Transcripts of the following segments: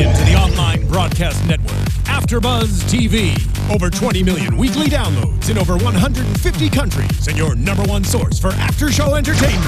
into the online broadcast network, AfterBuzz TV. Over 20 million weekly downloads in over 150 countries, and your number one source for after-show entertainment.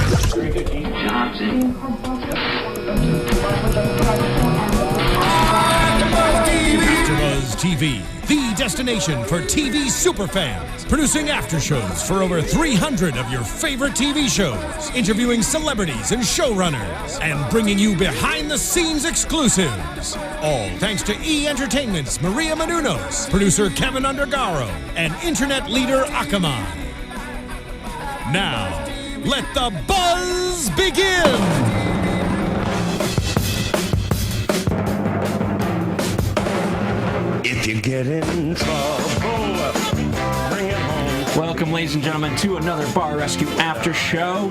AfterBuzz TV, the destination for TV superfans, producing aftershows for over 300 of your favorite TV shows, interviewing celebrities and showrunners, and bringing you behind-the-scenes exclusives. All thanks to E! Entertainment's Maria Menounos, producer Kevin Undergaro, and internet leader Akamai. Now, let the buzz begin! If you get in trouble, bring it home. Welcome, ladies and gentlemen, to another Bar Rescue After Show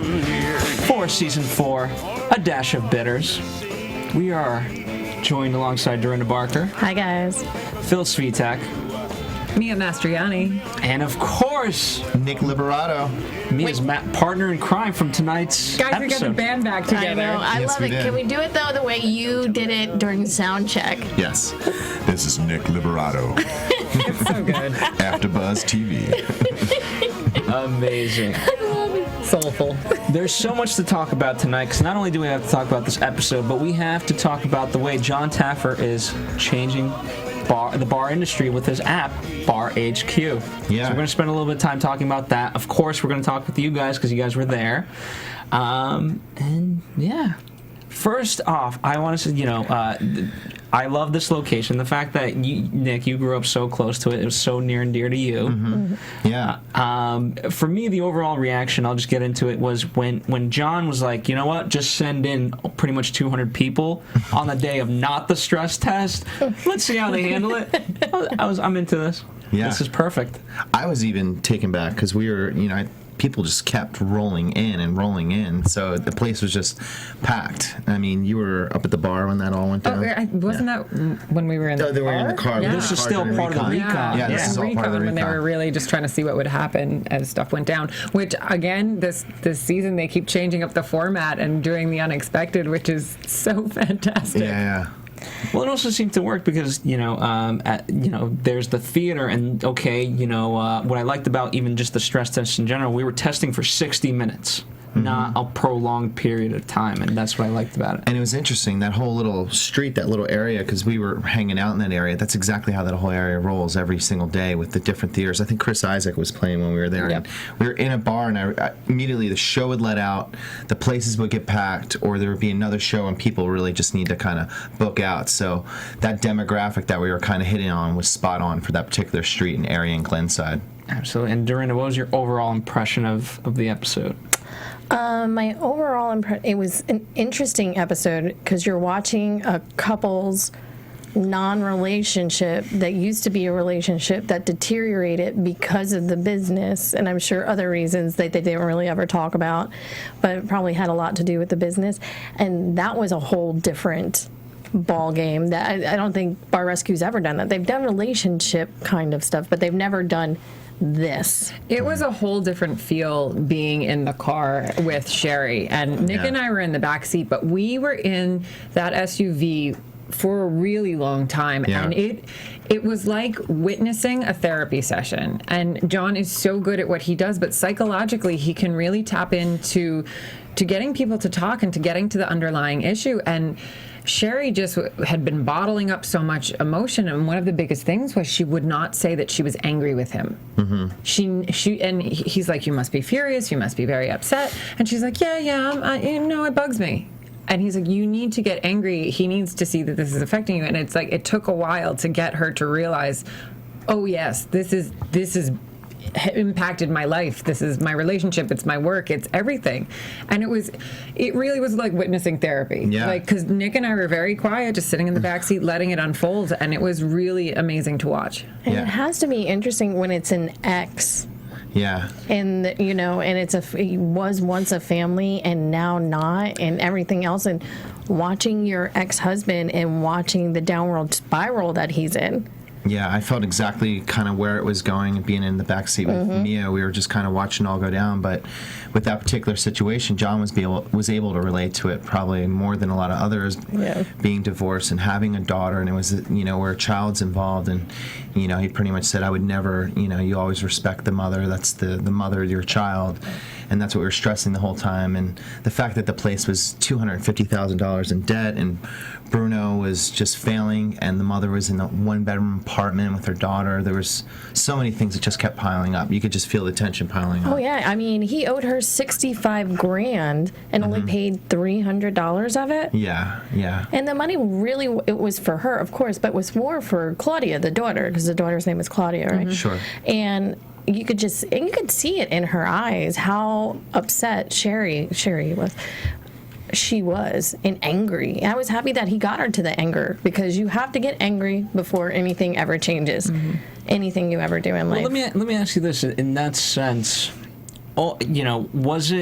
for Season 4, A Dash of Bitters. We are joined alongside Dorinda Barker. Hi, guys. Phil Svitek. Mia Mastriani. And, of course, Nick Liberato. Mia's partner in crime from tonight's Guys, episode. we got the band back together. I know. I love it. did. Can we do it, though, the way you did it during sound check? Yes. This is Nick Liberato. It's so good. AfterBuzz TV. Amazing. Soulful. There's so much to talk about tonight, because not only do we have to talk about this episode, but we have to talk about the way John Taffer is changing the bar industry with his app, Bar HQ. Yeah. So we're going to spend a little bit of time talking about that. Of course, we're going to talk with you guys, because you guys were there. And, yeah. First off, I want to say, I love this location. The fact that Nick, you grew up so close to it. It was so near and dear to you. Mm-hmm. Yeah. For me, the overall reaction, I'll just get into it, was when John was like, you know what, just send in pretty much 200 people on the day of not the stress test. Let's see how they handle it. I'm into this. Yeah. This is perfect. I was even taken back because we were, people just kept rolling in. So the place was just packed. I mean, you were up at the bar when that all went down. Wasn't that when we were in the car? They were in the car. Yeah. This is still part of the recon. Yeah, this is all part of the When they recon. were really just trying to see what would happen as stuff went down. Which, again, this season they keep changing up the format and doing the unexpected, which is so fantastic. Yeah. Well, it also seemed to work because, there's the theater, and, what I liked about even just the stress test in general, we were testing for 60 minutes. Not a prolonged period of time, and that's what I liked about it. And it was interesting, that whole little street, that little area, because we were hanging out in that area. That's exactly how that whole area rolls every single day with the different theaters. I think Chris Isaac was playing when we were there. Yep. And we were in a bar, and immediately the show would let out, the places would get packed, or there would be another show, and people really just need to kind of book out. So that demographic that we were kind of hitting on was spot on for that particular street and area in Glenside. Absolutely. And Dorinda, what was your overall impression of the episode? My overall impression, it was an interesting episode because you're watching a couple's non-relationship that used to be a relationship that deteriorated because of the business, and I'm sure other reasons that they didn't really ever talk about, but it probably had a lot to do with the business, and that was a whole different ball game that I don't think Bar Rescue's ever done that. They've done relationship kind of stuff, but they've never done this. It was a whole different feel being in the car with Sherry. And Nick and I were in the back seat, but we were in that SUV for a really long time. Yeah. And it was like witnessing a therapy session. And John is so good at what he does, but psychologically he can really tap into getting people to talk and to getting to the underlying issue. And Sherry just had been bottling up so much emotion, and one of the biggest things was she would not say that she was angry with him. Mm-hmm. He's like, "You must be furious. You must be very upset." And she's like, "Yeah, it bugs me." And he's like, "You need to get angry. He needs to see that this is affecting you." And it's like it took a while to get her to realize, "Oh yes, this is impacted my life. This is my relationship. It's my work. It's everything." And it really was like witnessing therapy. Yeah. Like, because Nick and I were very quiet, just sitting in the backseat, letting it unfold, and it was really amazing to watch. And it has to be interesting when it's an ex. Yeah. And and it was once a family and now not, and everything else, and watching your ex-husband and watching the downward spiral that he's in. Yeah, I felt exactly kind of where it was going, and being in the backseat with Mia. We were just kind of watching it all go down. But with that particular situation, John was able to relate to it probably more than a lot of others. Yeah. Being divorced and having a daughter, and it was, where a child's involved, and he pretty much said, I would never, you always respect the mother. That's the mother of your child. And that's what we were stressing the whole time. And the fact that the place was $250,000 in debt, and Bruno was just failing, and the mother was in a one-bedroom apartment with her daughter. There was so many things that just kept piling up. You could just feel the tension piling up. Oh yeah, I mean, he owed her $65,000 and only paid $300 of it. Yeah. And the money really, it was for her, of course, but was more for Claudia, the daughter, because the daughter's name is Claudia, right? Sure. And you could see it in her eyes how upset Sherry was. She was and angry. And I was happy that he got her to the anger, because you have to get angry before anything ever changes. Anything you ever do in life. Well, let me ask you this. In that sense, was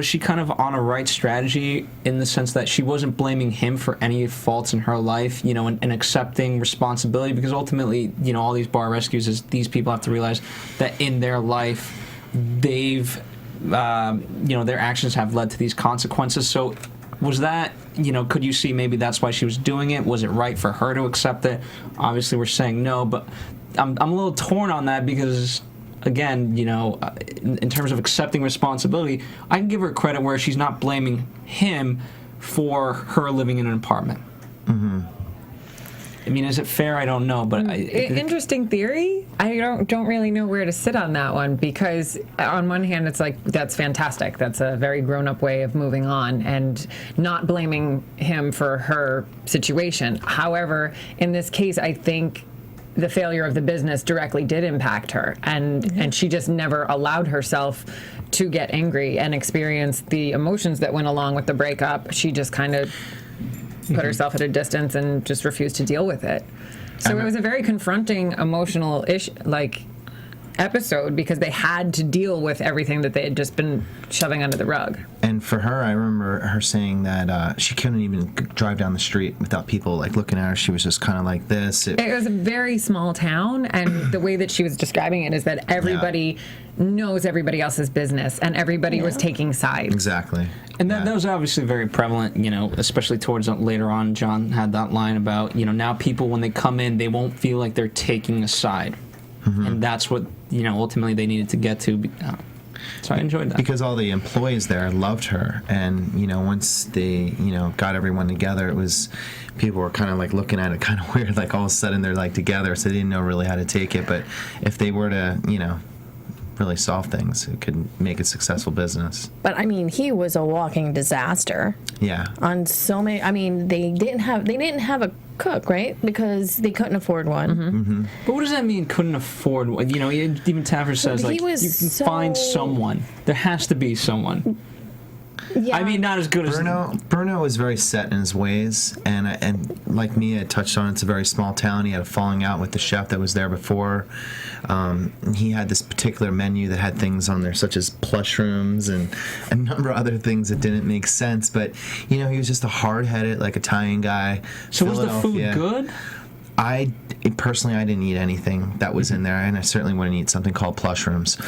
she kind of on a right strategy in the sense that she wasn't blaming him for any faults in her life, and accepting responsibility? Because ultimately, all these bar rescues, is these people have to realize that in their life, they've their actions have led to these consequences. So was that, could you see maybe that's why she was doing it? Was it right for her to accept it? Obviously, we're saying no, but I'm a little torn on that, because, again, in terms of accepting responsibility, I can give her credit where she's not blaming him for her living in an apartment. I mean, is it fair? I don't know, but interesting theory. I don't really know where to sit on that one, because on one hand, it's like, that's fantastic. That's a very grown-up way of moving on and not blaming him for her situation. However, in this case, I think the failure of the business directly did impact her, and she just never allowed herself to get angry and experience the emotions that went along with the breakup. She just kind of put herself at a distance and just refused to deal with it. So it was a very confronting, emotional episode, because they had to deal with everything that they had just been shoving under the rug. And for her, I remember her saying that she couldn't even drive down the street without people looking at her. She was just kind of like this. It was a very small town, and the way that she was describing it is that everybody knows everybody else's business, and everybody was taking sides. Exactly. And that was obviously very prevalent, especially towards later on. John had that line about, now people, when they come in, they won't feel like they're taking a side. And that's what, ultimately they needed to get to. So I enjoyed that. Because all the employees there loved her. And, once they, got everyone together, it was, people were kind of looking at it kind of weird. All of a sudden they're together, so they didn't know really how to take it. But if they were to, really solve things, it could make a successful business. But I mean, he was a walking disaster. Yeah. On so many, I mean, they didn't have a cook, right? Because they couldn't afford one. But what does that mean? Couldn't afford one? Even Taffer says you can find someone. There has to be someone. Yeah. I mean, not as good as Bruno was very set in his ways, and like Mia had touched on, it's a very small town. He had a falling out with the chef that was there before. He had this particular menu that had things on there such as plush rooms and a number of other things that didn't make sense. But he was just a hard-headed, Italian guy. So was the food good? I didn't eat anything that was in there, and I certainly wouldn't eat something called plush rooms.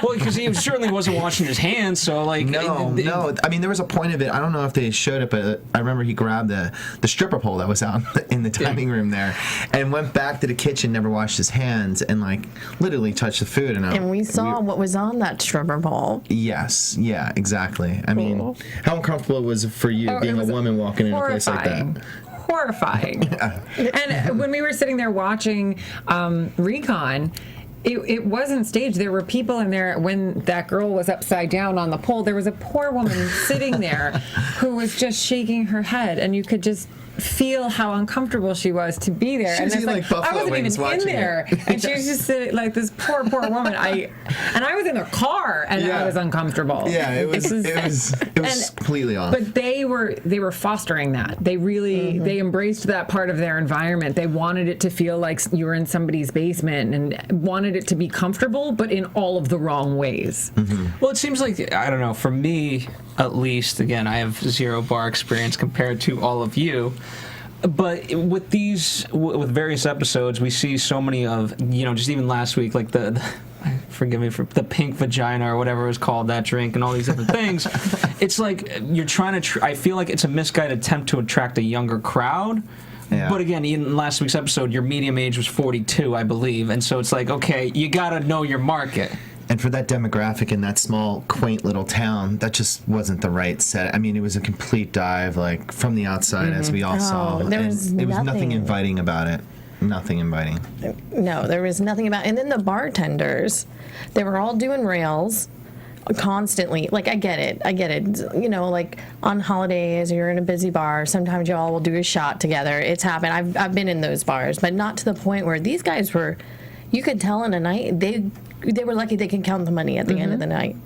Well, because he certainly wasn't washing his hands, so No. I mean, there was a point of it. I don't know if they showed it, but I remember he grabbed the stripper pole that was out in the dining room there, and went back to the kitchen, never washed his hands, and literally touched the food. And we saw what was on that stripper pole. Yes, yeah, exactly. I mean, how uncomfortable was it for you being a woman walking in a place like that? Horrifying. And when we were sitting there watching Recon, it wasn't staged. There were people in there when that girl was upside down on the pole. There was a poor woman sitting there who was just shaking her head, and you could just feel how uncomfortable she was to be there. She was eating I wasn't even in there, and she was just sitting this poor woman. I was in their car, and I was uncomfortable. Yeah, it was completely off. But they were fostering that. They really they embraced that part of their environment. They wanted it to feel like you were in somebody's basement, and wanted it to be comfortable, but in all of the wrong ways. Well, it seems like, I don't know, for me at least, again, I have zero bar experience compared to all of you. But with with various episodes, we see so many of, just even last week, like the forgive me for the pink vagina or whatever it was called, that drink, and all these different things. It's like you're trying to, I feel like it's a misguided attempt to attract a younger crowd. Yeah. But again, in last week's episode, your medium age was 42, I believe. And so it's like, okay, you got to know your market. And for that demographic in that small, quaint little town, that just wasn't the right set. I mean, it was a complete dive, like, from the outside, as we all saw. There was nothing inviting about it. Nothing inviting. No, there was nothing about. And then the bartenders, they were all doing rails constantly. Like, I get it. Like on holidays, you're in a busy bar, sometimes y'all will do a shot together. It's happened. I've been in those bars, but not to the point where these guys were, you could tell in a night, they were lucky they could count the money at the end of the night.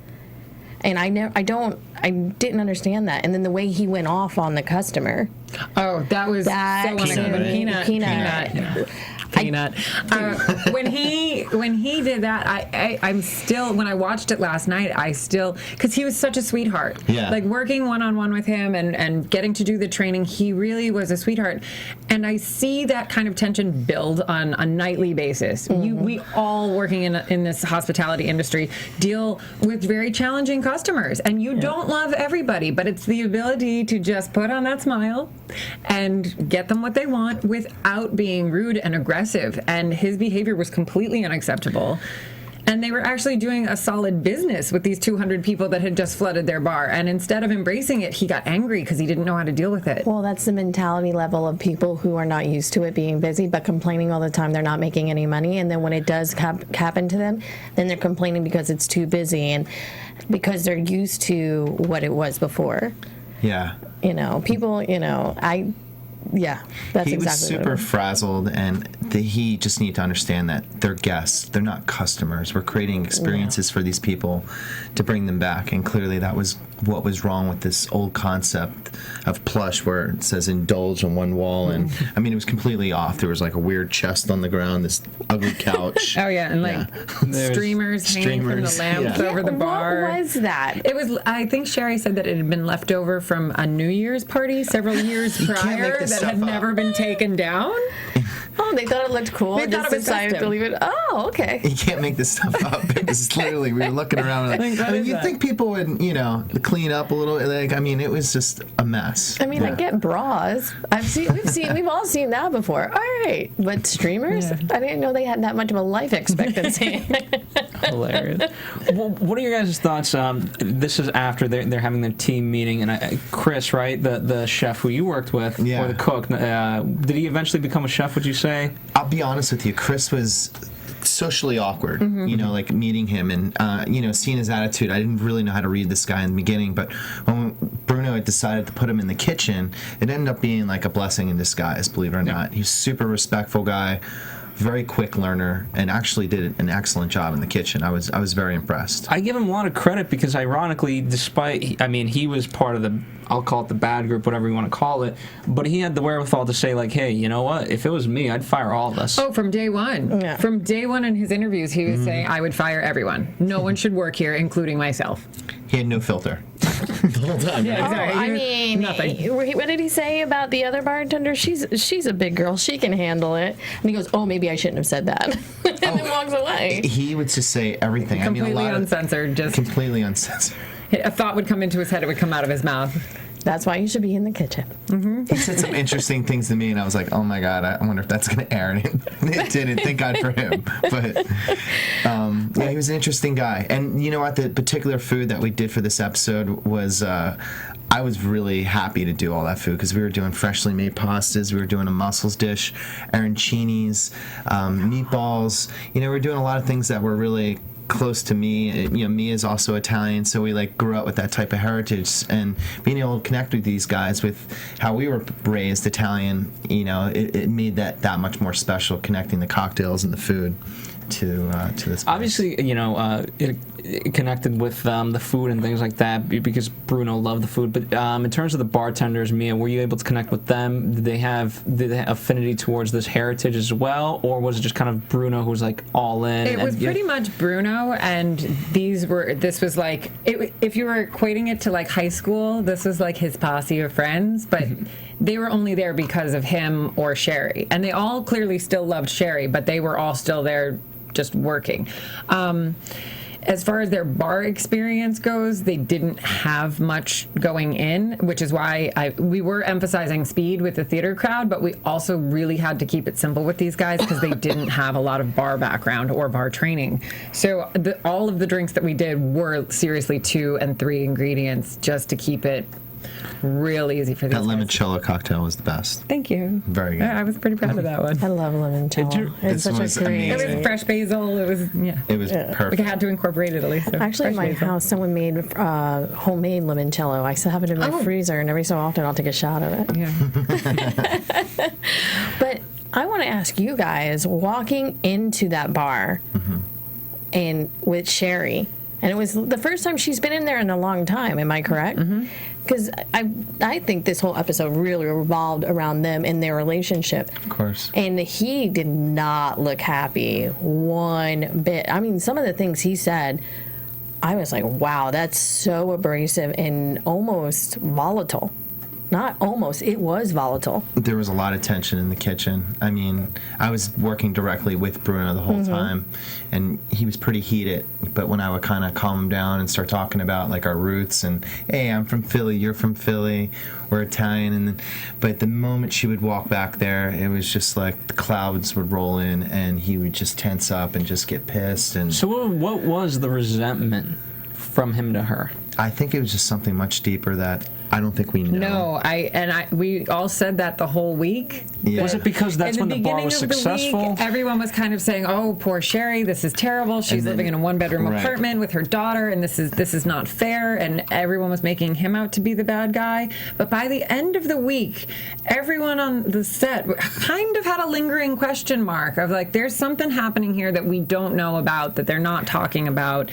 And I didn't understand that. And then the way he went off on the customer. Oh, that was so unacceptable. Peanut. When he did that, I'm still, when I watched it last night, because he was such a sweetheart. Yeah. Like working one-on-one with him and getting to do the training, he really was a sweetheart. And I see that kind of tension build on a nightly basis. We all working in this hospitality industry deal with very challenging customers, and you don't love everybody, but it's the ability to just put on that smile and get them what they want without being rude and aggressive. And his behavior was completely unacceptable. And they were actually doing a solid business with these 200 people that had just flooded their bar. And instead of embracing it, he got angry because he didn't know how to deal with it. Well, that's the mentality level of people who are not used to it being busy, but complaining all the time they're not making any money. And then when it does happen to them, then they're complaining because it's too busy and because they're used to what it was before. Yeah. People, yeah, that's he exactly was super frazzled, and he just need to understand that they're guests, they're not customers. We're creating experiences for these people to bring them back, and clearly that was what was wrong with this old concept of plush where it says indulge on one wall, and I mean it was completely off. There was like a weird chest on the ground, this ugly couch. Oh yeah, and streamers hanging from the lamps over the bar. What was that? It was, I think Sherry said that it had been left over from a New Year's party several years prior that had never been taken down. Oh, they thought it looked cool. They thought it was decided to leave it. Oh, okay. You can't make this stuff up. It was literally, we were looking around. You'd think people would, clean up a little. It was just a mess. I get bras. We've all seen that before. All right, but streamers, I didn't know they had that much of a life expectancy. Hilarious. Well, what are your guys' thoughts? This is after they're having their team meeting, and Chris, right, the chef who you worked with, or the cook, did he eventually become a chef? Would you say? I'll be honest with you, Chris was socially awkward, like meeting him and, seeing his attitude. I didn't really know how to read this guy in the beginning, but when Bruno had decided to put him in the kitchen, it ended up being like a blessing in disguise, believe it or not. He's a super respectful guy, very quick learner, and actually did an excellent job in the kitchen. I was very impressed. I give him a lot of credit because ironically, despite, he was part of the, I'll call it the bad group, whatever you want to call it, but he had the wherewithal to say, like, hey, you know what? If it was me, I'd fire all of us. Oh, from day one. Yeah. From day one in his interviews, he was saying, I would fire everyone. No one should work here, including myself. He had no filter. The whole time. Yeah, nothing. What did he say about the other bartender? She's a big girl. She can handle it. And he goes, oh, maybe I shouldn't have said that. And then walks away. He would just say everything. Completely uncensored. Completely uncensored. A thought would come into his head. It would come out of his mouth. That's why you should be in the kitchen. He said some interesting things to me, and I was like, oh my God, I wonder if that's going to air. And it didn't. Thank God for him. But he was an interesting guy. And you know what? The particular food that we did for this episode was, I was really happy to do all that food because we were doing freshly made pastas. We were doing a mussels dish, arancinis, meatballs. We were doing a lot of things that were really close to me. Me is also Italian, so we grew up with that type of heritage, and being able to connect with these guys with how we were raised Italian, it made that much more special, connecting the cocktails and the food. to this place. Obviously, you know, it connected with the food and things like that because Bruno loved the food. But in terms of the bartenders, Mia, were you able to connect with them? Did they have affinity towards this heritage as well, or was it just kind of Bruno who was like all in? It was pretty much Bruno, and this was like, if you were equating it to like high school, this was like his posse of friends, but they were only there because of him or Sherry, and they all clearly still loved Sherry, but they were all still there just working. As far as their bar experience goes, they didn't have much going in, which is why we were emphasizing speed with the theater crowd, but we also really had to keep it simple with these guys because they didn't have a lot of bar background or bar training. So all of the drinks that we did were seriously 2 and 3 ingredients just to keep it real easy for these That guys. limoncello cocktail was the best. Thank you. Very good. I was pretty proud of that one. I love limoncello. It's This such was a great. amazing. It was fresh basil. It was, It was We perfect. had to incorporate it at least. So Actually, in fresh my basil. house, someone made homemade limoncello. I still have it in my Oh. freezer, and every so often I'll take a shot of it. Yeah. But I want to ask you guys, walking into that bar and with Sherry, and it was the first time she's been in there in a long time. Am I correct? Because I think this whole episode really revolved around them and their relationship. Of course. And he did not look happy one bit. I mean, some of the things he said, I was like, wow, that's so abrasive and almost volatile. Not almost, it was volatile. There was a lot of tension in the kitchen. I mean, I was working directly with Bruno the whole time, and he was pretty heated. But when I would kind of calm him down and start talking about like our roots and, hey, I'm from Philly, you're from Philly, we're Italian, and then, but the moment she would walk back there, it was just like the clouds would roll in, and he would just tense up and just get pissed. And So what was the resentment from him to her? I think it was just something much deeper that I don't think we know. No, we all said that the whole week. Yeah. Was it because that's In when the bar beginning was of the successful? week, everyone was kind of saying, "Oh, poor Sherry, this is terrible. She's And then- living in a one-bedroom right. apartment with her daughter, and this is not fair." And everyone was making him out to be the bad guy. But by the end of the week, everyone on the set kind of had a lingering question mark of like, "There's something happening here that we don't know about, that they're not talking about."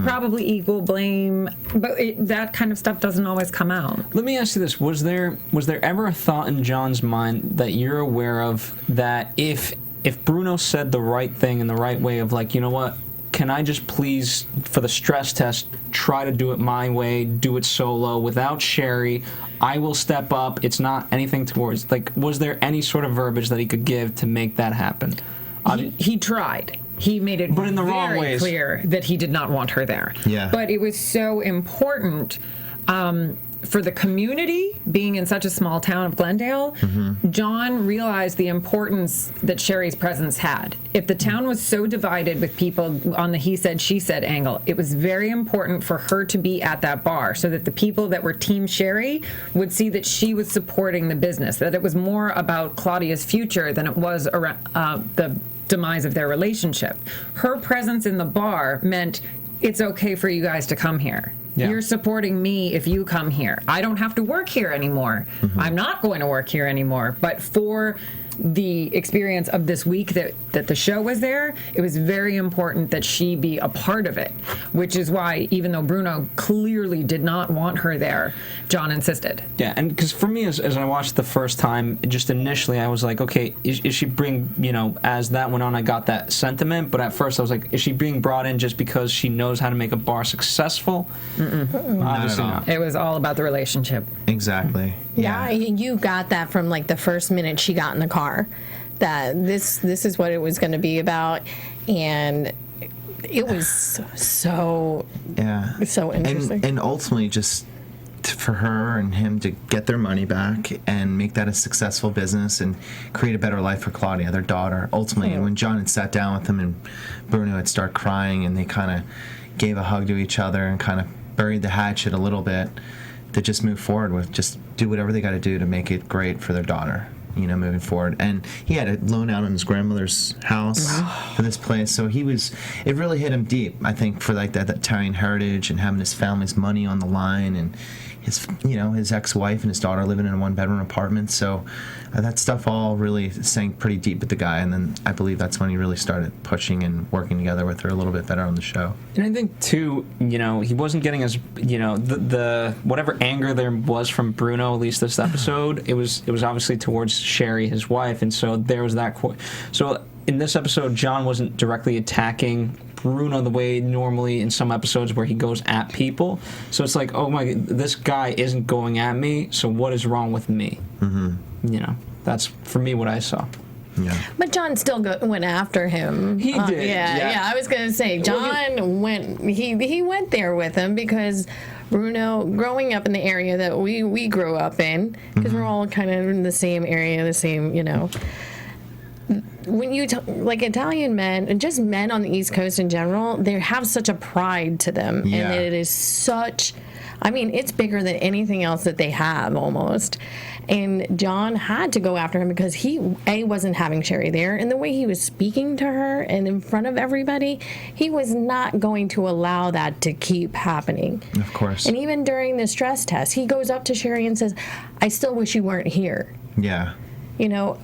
Probably equal blame, but that kind of stuff doesn't always come out. Let me ask you this: was there ever a thought in John's mind that you're aware of that if Bruno said the right thing in the right way of like, you know what, can I just please, for the stress test, try to do it my way, do it solo without Sherry? I will step up. It's not anything towards like. Was there any sort of verbiage that he could give to make that happen? He tried. He made it But in the wrong very ways. clear that he did not want her there. Yeah. But it was so important for the community, being in such a small town of Glendale. John realized the importance that Sherry's presence had. If the town was so divided with people on the he said, she said angle, it was very important for her to be at that bar so that the people that were Team Sherry would see that she was supporting the business, that it was more about Claudia's future than it was around the demise of their relationship. Her presence in the bar meant it's okay for you guys to come here. Yeah. You're supporting me if you come here. I don't have to work here anymore. I'm not going to work here anymore. But for the experience of this week that the show was there, it was very important that she be a part of it, which is why even though Bruno clearly did not want her there, John insisted. Yeah, and because for me, as I watched the first time, just initially I was like, okay, is she being, as that went on, I got that sentiment, but at first I was like, is she being brought in just because she knows how to make a bar successful? Obviously all. not. It was all about the relationship. Exactly. Yeah, you got that from like the first minute she got in the car, that this is what it was going to be about, and it was so interesting. And ultimately, just for her and him to get their money back and make that a successful business and create a better life for Claudia, their daughter. Ultimately, and when John had sat down with them and Bruno had started crying and they kind of gave a hug to each other and kind of buried the hatchet a little bit, to just move forward with just do whatever they got to do to make it great for their daughter, moving forward. And he had a loan out on his grandmother's house for this place, so it really hit him deep, I think, for like that Italian heritage and having his family's money on the line, and his ex-wife and his daughter living in a one-bedroom apartment. So that stuff all really sank pretty deep with the guy, and then I believe that's when he really started pushing and working together with her a little bit better on the show. And I think too, he wasn't getting as the whatever anger there was from Bruno, at least this episode, it was obviously towards Sherry, his wife, and so there was that. So in this episode, John wasn't directly attacking Bruno the way normally in some episodes where he goes at people. So it's like, oh my, this guy isn't going at me, so what is wrong with me? Mm-hmm. That's for me what I saw. Yeah. But John still went after him. He did. Yeah. I was gonna say John went. He went there with him because Bruno, growing up in the area that we grew up in, because we're all kind of in the same area, the same, When you like Italian men and just men on the East Coast in general, they have such a pride to them, and it is such. I mean, it's bigger than anything else that they have almost. And John had to go after him because he wasn't having Sherry there, and the way he was speaking to her and in front of everybody, he was not going to allow that to keep happening. Of course. And even during the stress test, he goes up to Sherry and says, "I still wish you weren't here." Yeah.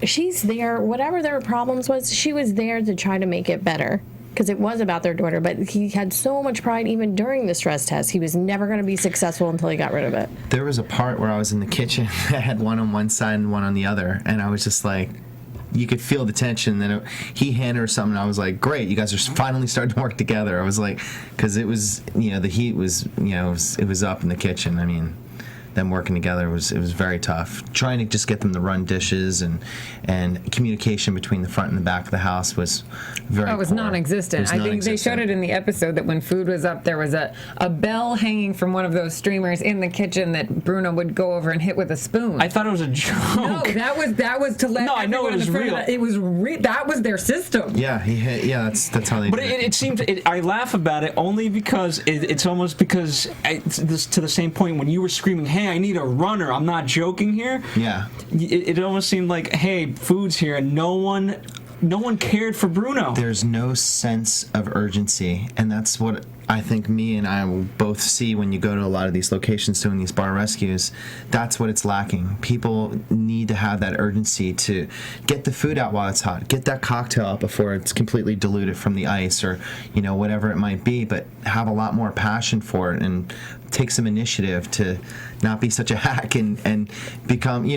She's there, whatever their problems was, she was there to try to make it better. Because it was about their daughter, but he had so much pride even during the stress test. He was never going to be successful until he got rid of it. There was a part where I was in the kitchen that had one on one side and one on the other, and I was just like, you could feel the tension. Then he handed her something, and I was like, great, you guys are finally starting to work together. I was like, because it was, the heat was, it was up in the kitchen. I mean, them working together it was very tough. Trying to just get them to run dishes and communication between the front and the back of the house was very. Oh, it was non-existent. I think they showed it in the episode that when food was up, there was a bell hanging from one of those streamers in the kitchen that Bruno would go over and hit with a spoon. I thought it was a joke. No, that was to let. No, I know it was real. It was that was their system. Yeah, he hit. Yeah, that's how they. But it seems I laugh about it only because it's almost because to the same point when you were screaming, "Hey, I need a runner." I'm not joking here. Yeah. It almost seemed like, hey, food's here, and no one cared for Bruno. There's no sense of urgency, and that's what I think me and I will both see when you go to a lot of these locations doing these bar rescues. That's what it's lacking. People need to have that urgency to get the food out while it's hot, get that cocktail out before it's completely diluted from the ice or whatever it might be, but have a lot more passion for it and take some initiative to not be such a hack and become,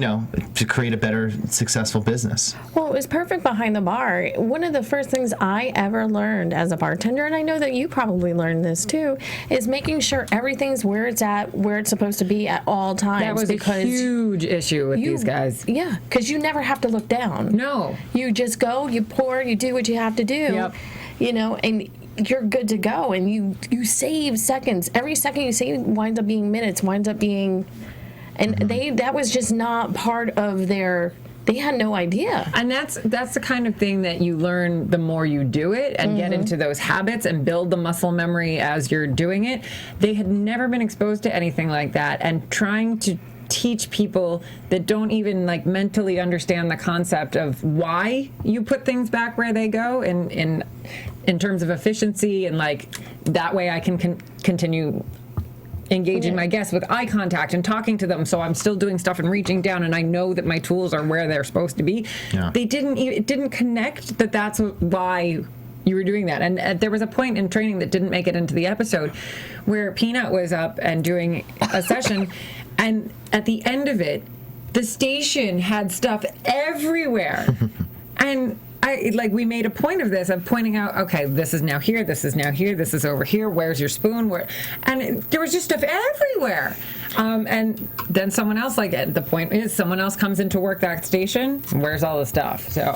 to create a better, successful business. Well, it was perfect behind the bar. One of the first things I ever learned as a bartender, and I know that you probably learned this too, is making sure everything's where it's at, where it's supposed to be at all times. That was a huge issue with these guys. Yeah, because you never have to look down. No. You just go, you pour, you do what you have to do. Yep. And you're good to go, and you save seconds. Every second you save winds up being minutes, winds up being, and that was just not part of their. They had no idea. And that's the kind of thing that you learn the more you do it and get into those habits and build the muscle memory as you're doing it. They had never been exposed to anything like that, and trying to teach people that don't even mentally understand the concept of why you put things back where they go in terms of efficiency and that way I can continue engaging my guests with eye contact and talking to them, so I'm still doing stuff and reaching down and I know that my tools are where they're supposed to be. Yeah. It didn't connect that's why you were doing that. And there was a point in training that didn't make it into the episode where Peanut was up and doing a session, and at the end of it, the station had stuff everywhere. And we made a point of this, of pointing out, okay, this is now here, this is now here, this is over here, where's your spoon? And there was just stuff everywhere. And then someone else, the point is, someone else comes in to work that station, where's all the stuff? So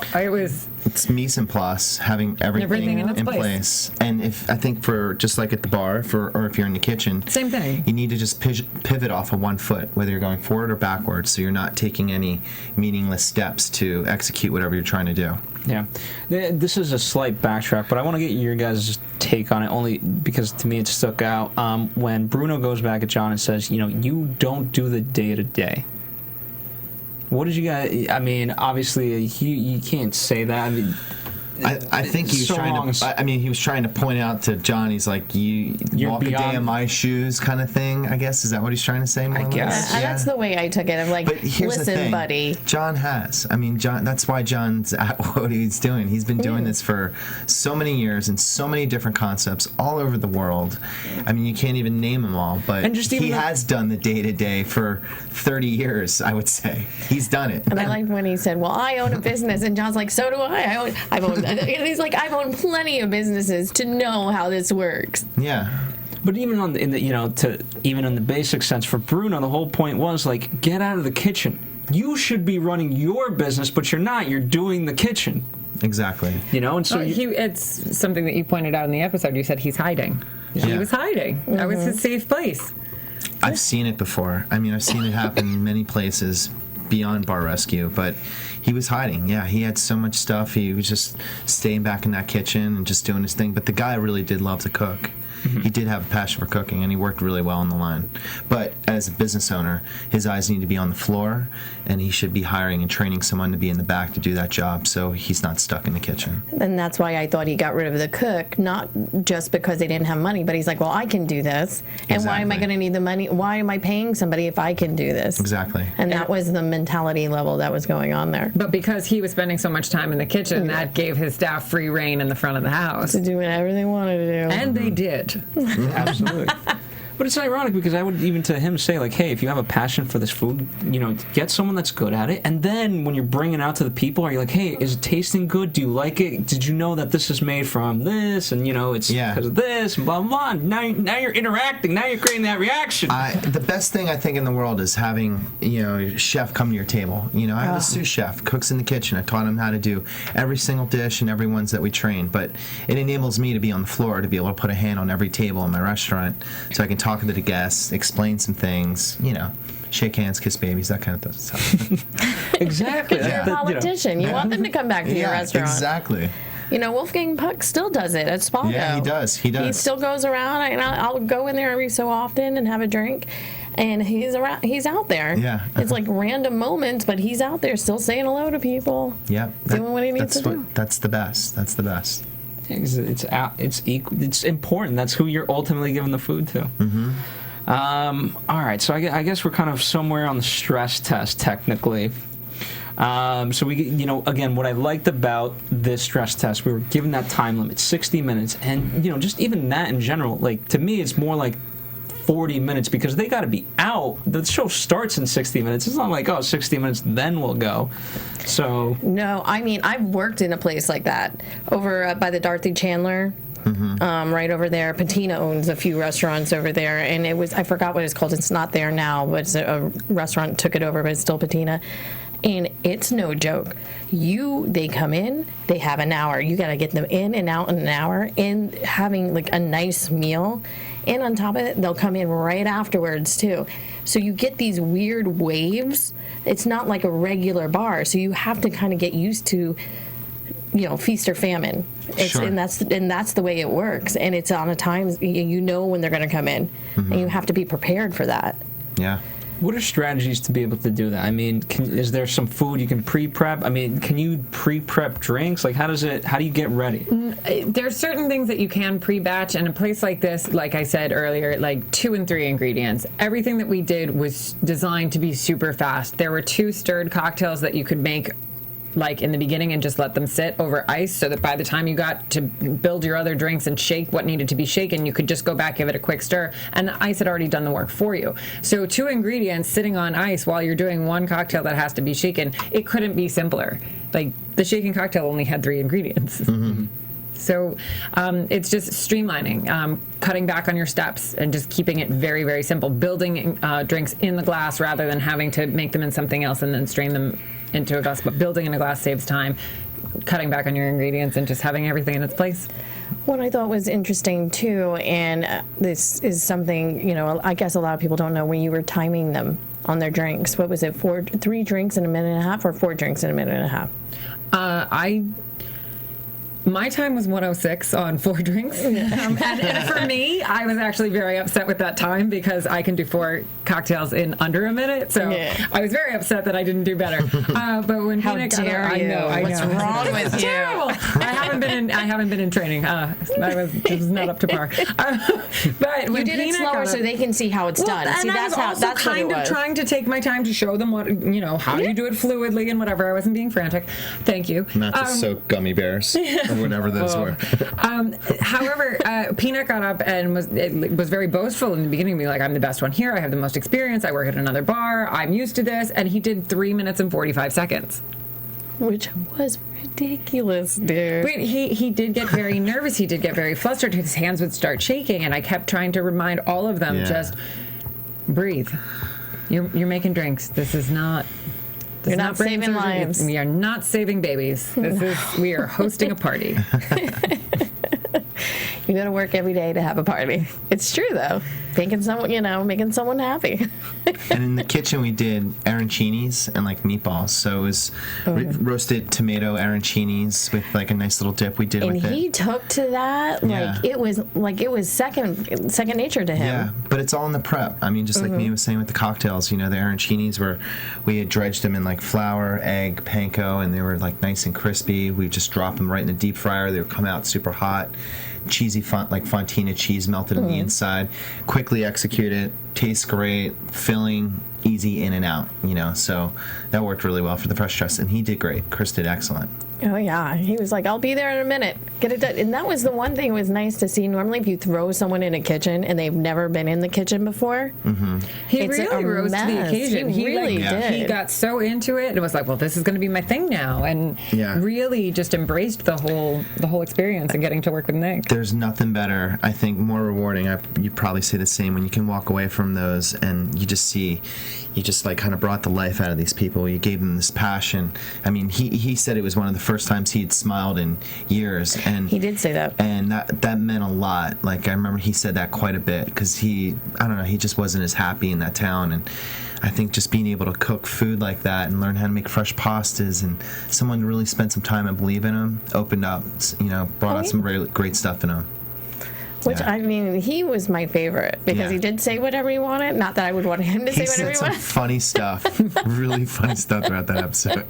it's mise en place, having everything in place. And I think for just like at the bar, or if you're in the kitchen, same thing. You need to just pivot off of one foot, whether you're going forward or backwards, so you're not taking any meaningless steps to execute whatever you're trying to do. Yeah, this is a slight backtrack, but I want to get your guys' take on it only because to me it stuck out when Bruno goes back at John and says, you don't do the day-to-day. What did you guys? I mean, obviously you can't say that. I mean, I think he was trying to. I mean, he was trying to point out to John. He's like, "You walk a day in my shoes," kind of thing. I guess is that what he's trying to say? More I guess. That's the way I took it. I'm like, but here's listen, the thing, buddy. John has. I mean, John. That's why John's at what he's doing. He's been doing this for so many years and so many different concepts all over the world. I mean, you can't even name them all. But he has done the day-to-day for 30 years. I would say he's done it. And I liked when he said, "Well, I own a business," and John's like, "So do I. I've owned." And he's like, "I've owned plenty of businesses to know how this works." Yeah. But even even in the basic sense for Bruno, the whole point was like, get out of the kitchen. You should be running your business, but you're not. You're doing the kitchen. Exactly. And so it's something that you pointed out in the episode. You said he's hiding. Yeah. He was hiding. That was his safe place. I've seen it before. I mean, I've seen it happen in many places beyond Bar Rescue, but he was hiding. Yeah, he had so much stuff. He was just staying back in that kitchen and just doing his thing. But the guy really did love to cook. He did have a passion for cooking, and he worked really well on the line. But as a business owner, his eyes need to be on the floor, and he should be hiring and training someone to be in the back to do that job so he's not stuck in the kitchen. And that's why I thought he got rid of the cook, not just because they didn't have money, but he's like, well, I can do this. And why am I going to need the money? Why am I paying somebody if I can do this? Exactly. And that was the mentality level that was going on there. But because he was spending so much time in the kitchen, that gave his staff free reign in the front of the house. To do whatever they wanted to do. And they did. Absolutely. But it's ironic because I would even to him say, like, hey, if you have a passion for this food, get someone that's good at it. And then when you're bringing it out to the people, are you like, hey, is it tasting good? Do you like it? Did you know that this is made from this? And, it's because of this, and blah, blah, blah. Now you're interacting. Now you're creating that reaction. The best thing I think in the world is having, a chef come to your table. I have a sous chef, cooks in the kitchen. I taught him how to do every single dish and every ones that we train. But it enables me to be on the floor, to be able to put a hand on every table in my restaurant so I can talk to the guests, explain some things, shake hands, kiss babies, that kind of stuff. Exactly. You're a politician. You want them to come back to your restaurant. Exactly. Wolfgang Puck still does it at Spago. Yeah, he does. He still goes around, and I'll go in there every so often and have a drink, and he's around. He's out there. Yeah. It's like random moments, but he's out there still saying hello to people. Yeah. Doing what he needs to do. That's the best. That's the best. It's important. That's who you're ultimately giving the food to. Mm-hmm. All right, so I guess we're kind of somewhere on the stress test technically. So we, again, what I liked about this stress test, we were given that time limit, 60 minutes, and just even that in general, like to me, it's more like 40 minutes because they got to be out. The show starts in 60 minutes. It's not like 60 minutes, then we'll go. So no, I mean I've worked in a place like that over by the Dorothy Chandler. Right over there. Patina owns a few restaurants over there, and I forgot what it's called. It's not there now, but it's a restaurant took it over, but it's still Patina. And it's no joke. They come in, they have an hour. You got to get them in and out in an hour, and having like a nice meal. And on top of it, they'll come in right afterwards too. So you get these weird waves. It's not like a regular bar, so you have to kind of get used to, feast or famine. Sure. And that's the way it works. And it's on a time when they're going to come in, and you have to be prepared for that. Yeah. What are strategies to be able to do that? I mean, is there some food you can pre-prep? I mean, can you pre-prep drinks? Like, how do you get ready? There's certain things that you can pre-batch, and a place like this, like I said earlier, like 2 and 3 ingredients. Everything that we did was designed to be super fast. There were 2 stirred cocktails that you could make like in the beginning and just let them sit over ice so that by the time you got to build your other drinks and shake what needed to be shaken, you could just go back, give it a quick stir, and the ice had already done the work for you. So 2 ingredients sitting on ice while you're doing one cocktail that has to be shaken, it couldn't be simpler. Like the shaken cocktail only had 3 ingredients. Mm-hmm. So it's just streamlining, cutting back on your steps and just keeping it very, very simple. Building drinks in the glass rather than having to make them in something else and then strain them into a glass. But building in a glass saves time, cutting back on your ingredients and just having everything in its place. What I thought was interesting too, and this is something, I guess a lot of people don't know, when you were timing them on their drinks, what was it, 3 drinks in a minute and a half or 4 drinks in a minute and a half? My time was 106 on 4 drinks. And for me, I was actually very upset with that time because I can do 4 cocktails in under a minute. So I was very upset that I didn't do better. But when How Pina dare Colada, you? I know. What's wrong with you? Terrible. I haven't been in training. It was not up to par. But You when did it Pina slower Colada- so they can see how it's done. And See, I that's was how. also That's what it kind of was. trying to take my time to show them what, how do you do it fluidly and whatever. I wasn't being frantic. Thank you. Not just soak gummy bears or whatever those were. However, Peanut got up and was very boastful in the beginning, being like, I'm the best one here. I have the most experience. I work at another bar. I'm used to this. And he did 3 minutes and 45 seconds. Which was ridiculous, dude. But he did get very nervous. He did get very flustered. His hands would start shaking. And I kept trying to remind all of them, just breathe. You're making drinks. This is not... You're not brain saving surgery. lives. We are not saving babies. We are hosting a party. You go to work every day to have a party. It's true though. Making someone happy. And in the kitchen, we did arancinis and like meatballs. So it was roasted tomato arancinis with like a nice little dip we did And with it. he took to that Yeah. it was second nature to him. Yeah, but it's all in the prep. I mean, just like Mia was saying with the cocktails, the arancinis we had dredged them in like flour, egg, panko, and they were like nice and crispy. We just drop them right in the deep fryer. They would come out super hot, cheesy, like Fontina cheese melted on the inside. Quickly execute it, tastes great, filling, easy in and out. So that worked really well for the fresh dress, and he did great. Chris did excellent. Oh yeah, he was like, "I'll be there in a minute. Get it done." And that was the one thing that was nice to see. Normally, if you throw someone in a kitchen and they've never been in the kitchen before, He it's really a rose to the mess. occasion. He really did. He got so into it and was like, "Well, this is going to be my thing now," and really just embraced the whole experience and getting to work with Nick. There's nothing better, I think, more rewarding. You probably say the same when you can walk away from those and you just see, you just like kind of brought the life out of these people. You gave them this passion. I mean, he said it was one of the first times he had smiled in years, and he did say that. and that meant a lot. Like I remember he said that quite a bit because he just wasn't as happy in that town. And I think just being able to cook food like that and learn how to make fresh pastas, and someone really spent some time and believe in him, opened up, brought out some great stuff in him. Which, I mean, he was my favorite because he did say whatever he wanted. Not that I would want him to say whatever He he said some wanted. funny stuff, really funny stuff throughout that episode.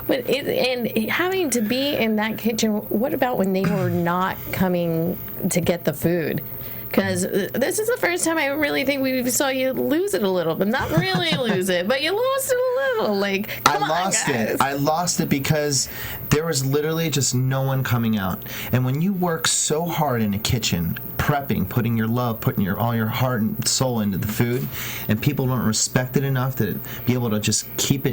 But and having to be in that kitchen, what about when they were not coming to get the food? Because this is the first time I really think we saw you lose it a little, but not really lose it, but you lost it a little. Like, come on, guys. I lost it because there was literally just no one coming out. And when you work so hard in a kitchen, prepping, putting your love, putting all your heart and soul into the food, and people don't respect it enough to be able to just keep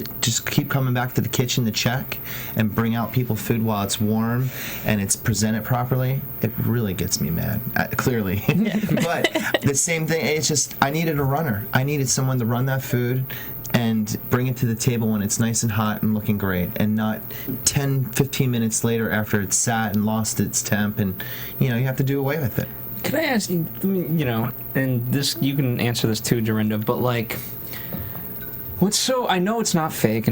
coming back to the kitchen to check and bring out people food while it's warm and it's presented properly, it really gets me mad, clearly. But the same thing, it's just, I needed a runner. I needed someone to run that food and bring it to the table when it's nice and hot and looking great, and not 10, 15 minutes later after it's sat and lost its temp, and you have to do away with it. Can I ask you, and this, you can answer this too, Dorinda, but like, I know it's not fake,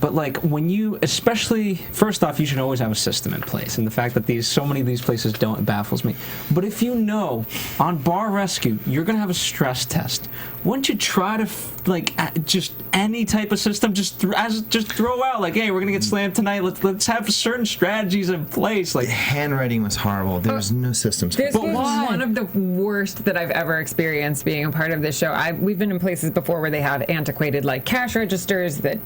but like when you, especially, first off, you should always have a system in place, and the fact that so many of these places don't, it baffles me. But if you know on Bar Rescue you're gonna have a stress test, wouldn't you try to just any type of system, just throw out like, hey, we're gonna get slammed tonight. Let's have certain strategies in place. Like, the handwriting was horrible. There was no systems. This was one of the worst that I've ever experienced being a part of this show. We've been in places before where they have antiquated like cash registers that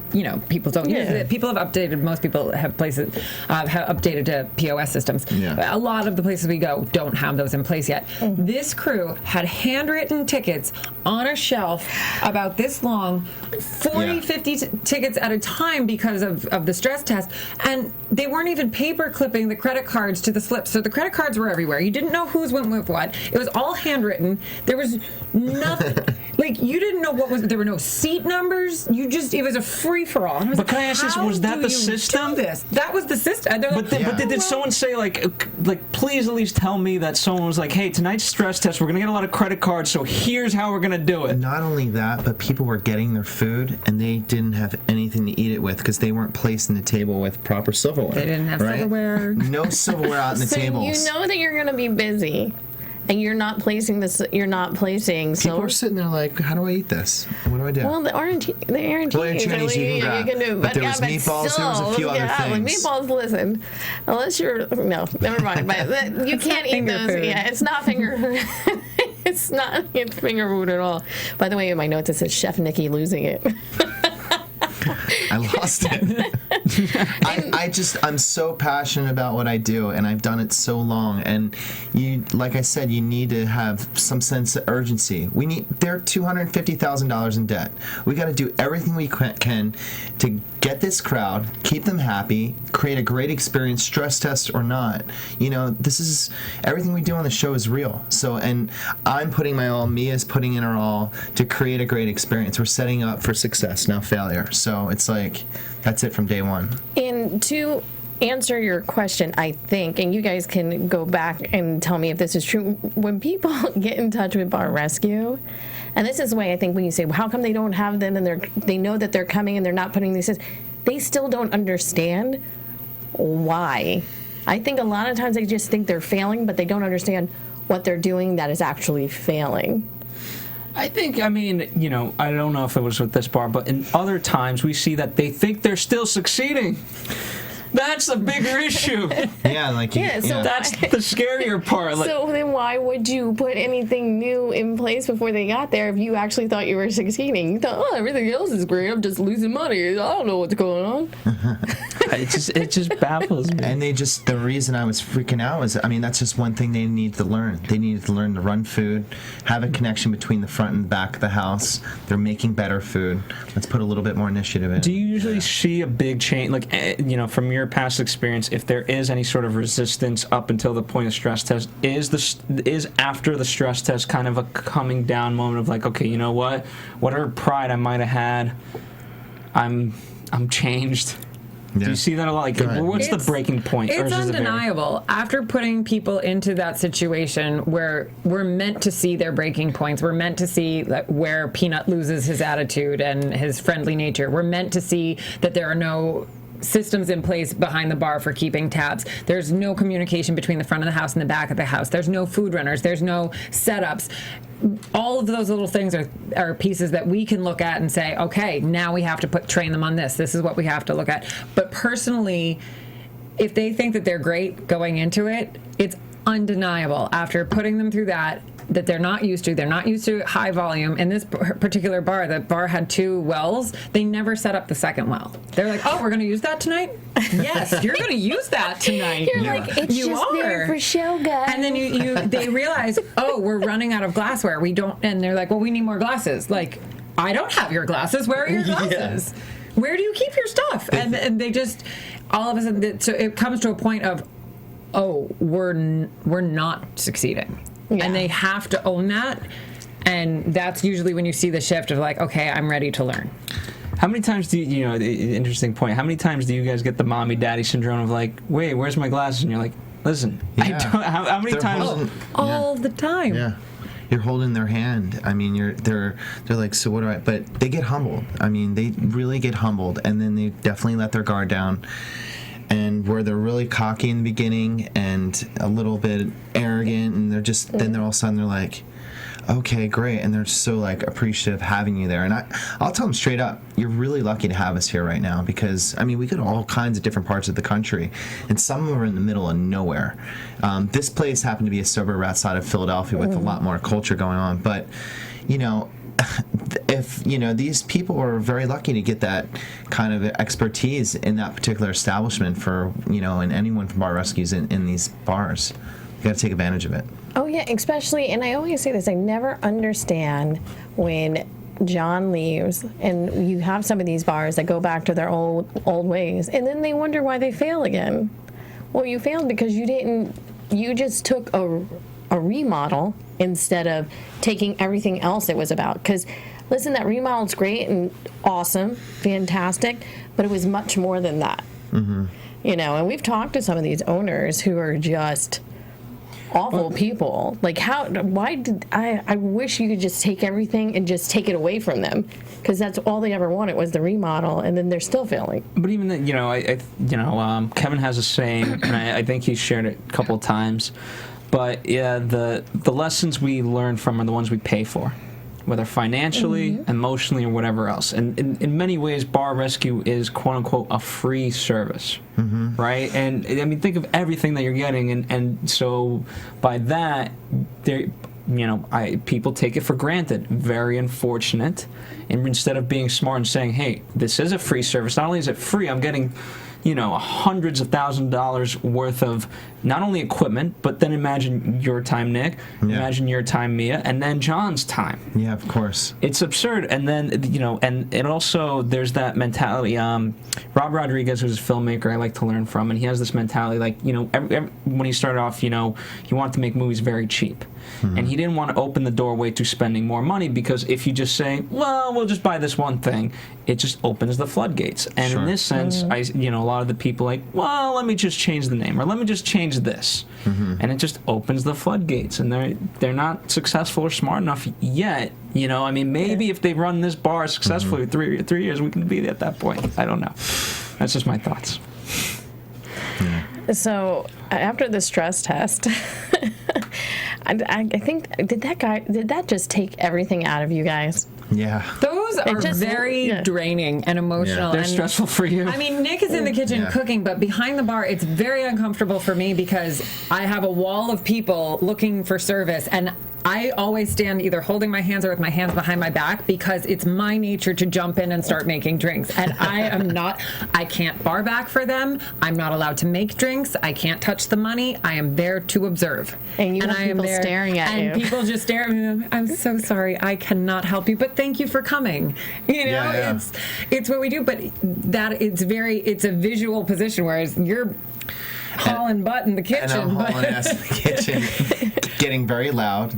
people don't use it. People have updated. Most people have places have updated to POS systems. Yeah. A lot of the places we go don't have those in place yet. This crew had handwritten tickets on a shelf about this long, 40, 50 tickets at a time because of the stress test, and they weren't even paper clipping the credit cards to the slips, so the credit cards were everywhere. You didn't know whose went with what. It was all handwritten. There was nothing. Like, you didn't know there were no seat numbers. It was a free-for-all. But can I ask this, was that the system? That was the system. But did someone say, like, please at least tell me that someone was like, hey, tonight's stress test, we're going to get a lot of credit cards, so here's how we're going to do it. Not only that, but people were getting their food, and they didn't have anything to eat it with because they weren't placing the table with proper silverware. They didn't have silverware. No silverware out on the tables. You know that you're going to be busy. And you're not placing this. You're not placing. People are sitting there like, "How do I eat this? What do I do?" Well, the arancini's you can grab. But there was meatballs. There was a few other things. Meatballs. Listen, unless you're never mind. But you can't eat those. Food. Yeah, it's not finger food. It's finger food at all. By the way, in my notes it says Chef Nikki losing it. I lost it. I'm so passionate about what I do, and I've done it so long. And like I said, you need to have some sense of urgency. They're $250,000 in debt. We got to do everything we can to get this crowd, keep them happy, create a great experience, stress test or not. This is everything we do on the show is real. So, and I'm putting my all, Mia's putting in her all to create a great experience. We're setting up for success, not failure. So it's like, that's it from day one. And to answer your question, I think, and you guys can go back and tell me if this is true, when people get in touch with Bar Rescue, and this is the way I think when you say, well, how come they don't have them and they know that they're coming and they're not putting these in, they still don't understand why. I think a lot of times they just think they're failing, but they don't understand what they're doing that is actually failing. I mean, I don't know if it was with this bar, but in other times we see that they think they're still succeeding. That's a bigger issue. That's the scarier part. So then why would you put anything new in place before they got there if you actually thought you were succeeding? You thought, oh, everything else is great. I'm just losing money. I don't know what's going on. It just baffles me. And the reason I was freaking out was, that's just one thing they need to learn. They needed to learn to run food, have a connection between the front and back of the house. They're making better food. Let's put a little bit more initiative in. Do you usually see a big change, from your past experience, if there is any sort of resistance up until the point of stress test, is after the stress test kind of a coming down moment of like, okay, you know what? Whatever pride I might have had, I'm changed. Yeah. Do you see that a lot? What's the breaking point? It's undeniable. After putting people into that situation where we're meant to see their breaking points, we're meant to see where Peanut loses his attitude and his friendly nature. We're meant to see that there are no systems in place behind the bar for keeping tabs. There's no communication between the front of the house and the back of the house. There's no food runners. There's no setups. All of those little things are pieces that we can look at and say, okay, now we have to train them on this. This is what we have to look at. But personally, if they think that they're great going into it, it's undeniable after putting them through that they're not used to. They're not used to high volume. In this particular bar, the bar had 2 wells. They never set up the second well. They're like, oh, we're going to use that tonight? Yes, you're going to use that tonight. You're like, it's just there for show, guys. And then they realize, oh, we're running out of glassware. We don't, and they're like, well, we need more glasses. Like, I don't have your glasses. Where are your glasses? Yeah. Where do you keep your stuff? And they just, all of a sudden, so it comes to a point of, oh, we're not succeeding. Yeah. And they have to own that. And that's usually when you see the shift of like, okay, I'm ready to learn. How many times do interesting point, how many times do you guys get the mommy daddy syndrome of like, wait, where's my glasses? And you're like, listen, I don't, how many times? All the time. Yeah. You're holding their hand. I mean, they're like, so what do I? But they get humbled. I mean, they really get humbled, and then they definitely let their guard down. And where they're really cocky in the beginning and a little bit arrogant, and then they're all of a sudden they're like, okay, great, and they're so like appreciative of having you there. And I'll tell them straight up, you're really lucky to have us here right now, because I mean, we go to all kinds of different parts of the country, and some of them are in the middle of nowhere. This place happened to be a suburb outside of Philadelphia with a lot more culture going on, but if these people are very lucky to get that kind of expertise in that particular establishment for and anyone from Bar Rescues in these bars, you got to take advantage of it. Oh yeah, especially, and I always say this, I never understand when John leaves and you have some of these bars that go back to their old ways, and then they wonder why they fail again. Well, you failed because you just took a a remodel instead of taking everything else it was about. Because, listen, that remodel's great and awesome, fantastic, but it was much more than that. Mm-hmm. You know, and we've talked to some of these owners who are just awful people. Like, I wish you could just take everything and just take it away from them, because that's all they ever wanted was the remodel, and then they're still failing. But even then, you know, Kevin has a saying, and I think he's shared it a couple of times. But yeah, the lessons we learn from are the ones we pay for, whether financially, emotionally, or whatever else. And in many ways, bar rescue is quote unquote a free service, right? And I mean, think of everything that you're getting, and so by that, people take it for granted. Very unfortunate. And instead of being smart and saying, "Hey, this is a free service. Not only is it free, I'm getting, hundreds of thousands of dollars worth of not only equipment, but then imagine your time, Nick, imagine your time, Mia, and then John's time." Yeah, of course. It's absurd. And then, and it also, there's that mentality. Rob Rodriguez, who's a filmmaker I like to learn from, and he has this mentality, like, when he started off, he wanted to make movies very cheap. And he didn't want to open the doorway to spending more money, because if you just say, well, we'll just buy this one thing, it just opens the floodgates. And in this sense, a lot of the people like, well, let me just change the name, or let me just change this. And it just opens the floodgates, and they're not successful or smart enough yet. I mean, maybe if they run this bar successfully 3 years, we can be at that point. I don't know. That's just my thoughts. So after the stress test, I think, did that just take everything out of you guys? Yeah. Those are very draining and emotional. They're stressful for you. I mean, Nick is in the kitchen cooking, but behind the bar, it's very uncomfortable for me, because I have a wall of people looking for service, and I always stand either holding my hands or with my hands behind my back, because it's my nature to jump in and start making drinks. And I can't bar back for them. I'm not allowed to make drinks. I can't touch the money. I am there to observe. And you have people staring at you. And people just stare at me. I'm so sorry. I cannot help you, but thank you for coming. It's what we do, but it's a visual position, whereas you're hauling butt in the kitchen. And I'm hauling ass in the kitchen, getting very loud,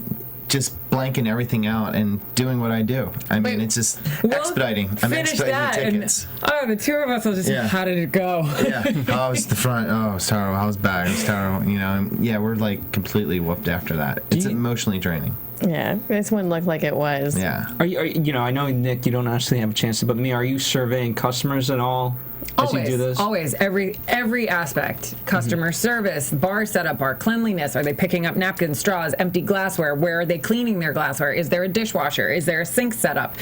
just blanking everything out and doing what I do. I mean, it's just expediting. I'm expediting the tickets. The two of us will just, how did it go? Oh, it's the front. Oh, it was terrible. I was bad. It was terrible. We're like completely whooped after that. It's emotionally draining. Yeah, this one looked like it was. Yeah. Are you, I know, Nick, you don't actually have a chance to, but Mia, are you surveying customers at all? Always, you do this? always, every aspect, customer service, bar setup, bar cleanliness. Are they picking up napkins, straws, empty glassware? Where are they cleaning their glassware? Is there a dishwasher? Is there a sink set up?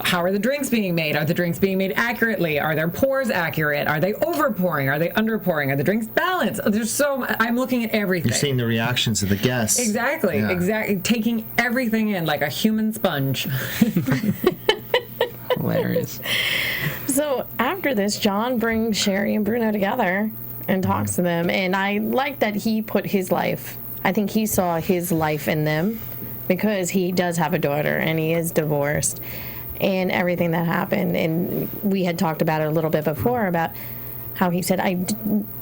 How are the drinks being made? Are the drinks being made accurately? Are their pours accurate? Are they over pouring? Are they under pouring? Are the drinks balanced? I'm looking at everything. You're seeing the reactions of the guests. Exactly. Taking everything in like a human sponge. Hilarious. So after this, John brings Sherry and Bruno together and talks to them. And I like that he put his life, I think he saw his life in them, because he does have a daughter and he is divorced and everything that happened. And we had talked about it a little bit before, about how he said, I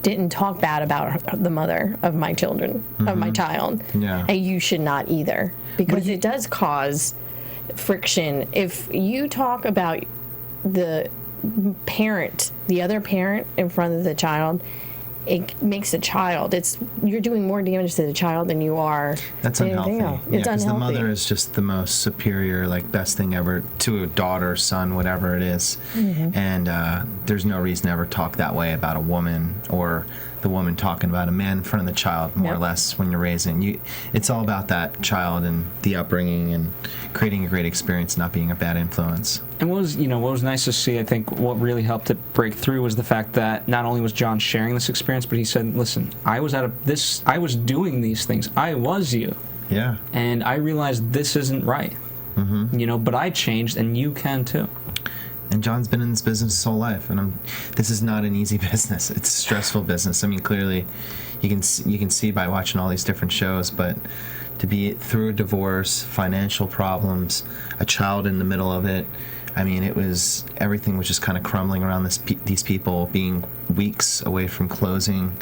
didn't talk bad about the mother of my children, of my child. Yeah. And you should not either, because it does cause friction. If you talk about the other parent in front of the child, it makes the child, you're doing more damage to the child than you are. That's anything unhealthy. else. It's unhealthy. The mother is just the most superior, best thing ever to a daughter, son, whatever it is. And there's no reason to ever talk that way about a woman, or the woman talking about a man in front of the child, more or less, when you're raising. It's all about that child and the upbringing and creating a great experience, not being a bad influence. And what was nice to see, I think what really helped it break through was the fact that not only was John sharing this experience, but he said, listen, I was doing these things. I was you. Yeah. And I realized this isn't right. But I changed, and you can too. And John's been in this business his whole life, and this is not an easy business. It's a stressful business. I mean, clearly, you can see by watching all these different shows, but to be through a divorce, financial problems, a child in the middle of it, I mean, everything was just kind of crumbling around these people, being weeks away from closing.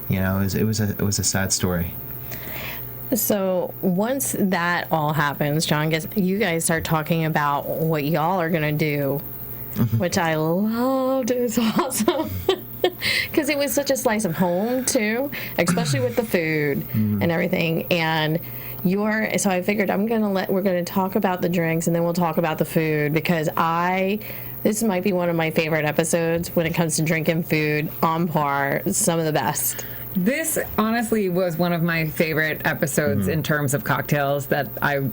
It was a sad story. So once that all happens, John, you guys start talking about what y'all are gonna do, which I loved. It was awesome because it was such a slice of home too, especially with the food and everything. And so I figured we're gonna talk about the drinks and then we'll talk about the food because this might be one of my favorite episodes when it comes to drinking food on par. Some of the best. This honestly was one of my favorite episodes in terms of cocktails that I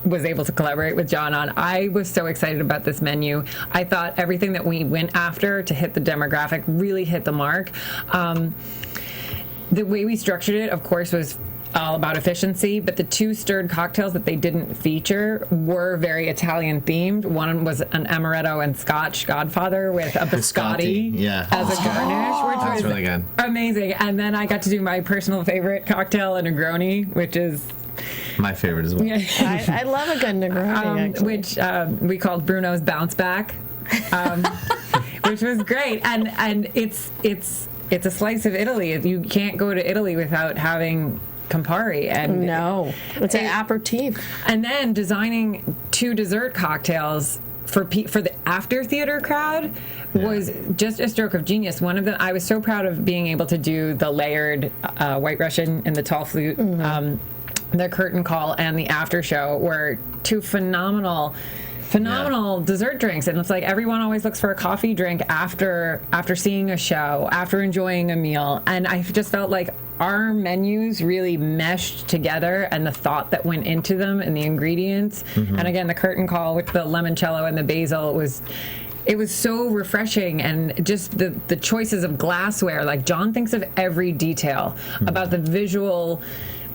was able to collaborate with John on. I was so excited about this menu. I thought everything that we went after to hit the demographic really hit the mark. The way we structured it, of course, was all about efficiency, but the 2 stirred cocktails that they didn't feature were very Italian themed. One was an amaretto and scotch Godfather with a biscotti as a garnish, which was really good. Amazing. And then I got to do my personal favorite cocktail, a Negroni, which is my favorite as well. I love a good Negroni, which we called Bruno's Bounce Back, which was great. And it's a slice of Italy. You can't go to Italy without having Campari. And no, it's an aperitif. And then designing 2 dessert cocktails for the after theater crowd was just a stroke of genius. One of them, I was so proud of being able to do the layered White Russian and the tall flute, the curtain call, and the after show were 2 phenomenal dessert drinks. And it's like everyone always looks for a coffee drink after seeing a show, after enjoying a meal. And I just felt like our menus really meshed together, and the thought that went into them and the ingredients. And again, the curtain call with the limoncello and the basil it was so refreshing. And just the choices of glassware, like John thinks of every detail about the visual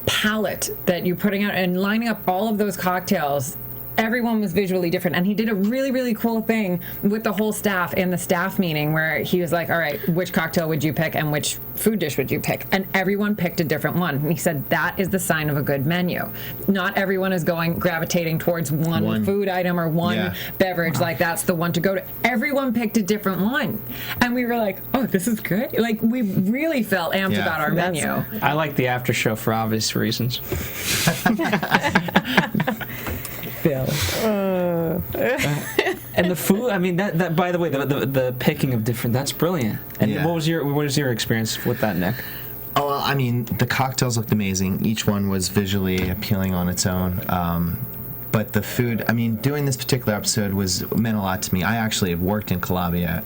palette that you're putting out and lining up all of those cocktails. Everyone was visually different, and he did a really, really cool thing with the whole staff in the staff meeting where he was like, all right, which cocktail would you pick and which food dish would you pick? And everyone picked a different one. And he said that is the sign of a good menu. Not everyone is gravitating towards one food item or one beverage. Like that's the one to go to. Everyone picked a different one. And we were like, oh, this is good. Like we really felt amped about our menu. I like the after show for obvious reasons. Bill. And the food, I mean, that by the way, the picking of different, that's brilliant. And what was your experience with that, Nick? Oh, well, I mean, the cocktails looked amazing. Each one was visually appealing on its own. But the food, I mean, doing this particular episode meant a lot to me. I actually have worked in Calabria.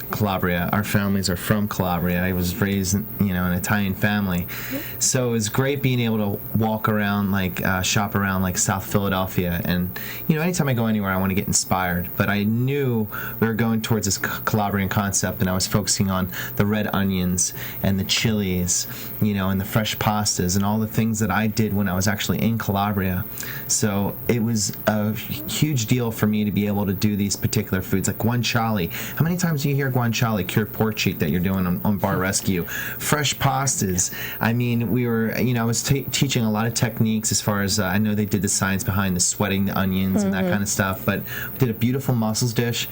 Our families are from Calabria. I was raised, in an Italian family. So it was great being able to walk around, shop around, South Philadelphia. And, anytime I go anywhere, I want to get inspired. But I knew we were going towards this Calabrian concept, and I was focusing on the red onions and the chilies, and the fresh pastas and all the things that I did when I was actually in Calabria. So it was a huge deal for me to be able to do these particular foods, like guanciale. How many times do you hear guanciale, cured pork cheek that you're doing on Bar Rescue? Fresh pastas. I mean, we were, I was teaching a lot of techniques as far as, I know they did the science behind the sweating the onions and that kind of stuff, but we did a beautiful mussels dish.